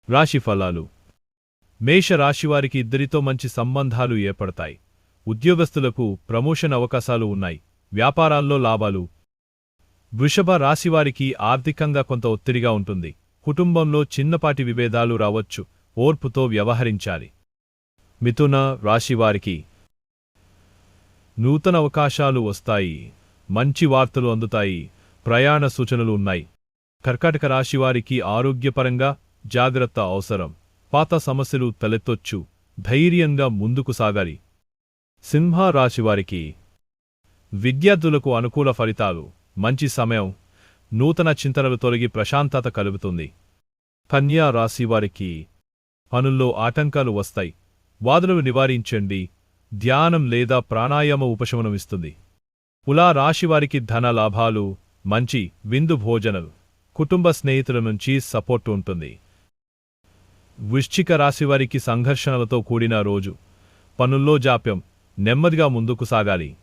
రాశి ఫలాలు. మేష రాశివారికి ఇద్దరితో మంచి సంబంధాలు ఏర్పడతాయి. ఉద్యోగస్తులకు ప్రమోషన్ అవకాశాలు ఉన్నాయి. వ్యాపారాల్లో లాభాలు. వృషభ రాశివారికి ఆర్థికంగా కొంత ఒత్తిడిగా ఉంటుంది. కుటుంబంలో చిన్నపాటి విభేదాలు రావచ్చు. ఓర్పుతో వ్యవహరించాలి. మిథున రాశివారికి నూతన అవకాశాలు వస్తాయి. మంచి వార్తలు అందుతాయి. ప్రయాణ సూచనలు ఉన్నాయి. కర్కాటక రాశివారికి ఆరోగ్యపరంగా జాగ్రత్త అవసరం. పాత సమస్యలు తలెత్తొచ్చు. ధైర్యంగా ముందుకు సాగాలి. సింహ రాశివారికి విద్యార్థులకు అనుకూల ఫలితాలు. మంచి సమయం. నూతన చింతనలు తొలగి ప్రశాంతత కలుగుతుంది. కన్యా రాశివారికి పనుల్లో ఆటంకాలు వస్తాయి. వాదనలు నివారించండి. ధ్యానం లేదా ప్రాణాయామ ఉపశమనమిస్తుంది. తులా రాశివారికి ధన లాభాలు. మంచి విందు భోజనాలు. కుటుంబ స్నేహితుల నుంచి సపోర్టు ఉంటుంది. వృశ్చిక రాశివారికి సంఘర్షణలతో కూడిన రోజు. పనుల్లో జాప్యం. నెమ్మదిగా ముందుకు సాగాలి.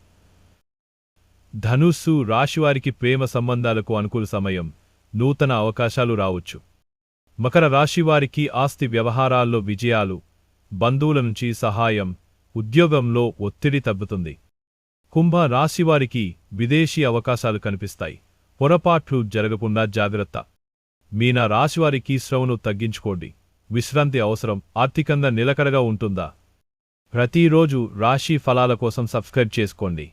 ధనుస్సు రాశివారికి ప్రేమ సంబంధాలకు అనుకూల సమయం. నూతన అవకాశాలు రావచ్చు. మకర రాశివారికి ఆస్తి వ్యవహారాల్లో విజయాలు. బంధువుల నుంచి సహాయం. ఉద్యోగంలో ఒత్తిడి తగ్గుతుంది. కుంభ రాశివారికి విదేశీ అవకాశాలు కనిపిస్తాయి. పొరపాట్లు జరగకుండా జాగ్రత్త. మీన రాశివారికి శ్రమను తగ్గించుకోండి. విశ్రాంతి అవసరం. ఆర్థికంగా నిలకడగా ఉంటుందా? ప్రతిరోజు రాశి ఫలాల కోసం సబ్స్క్రైబ్ చేసుకోండి.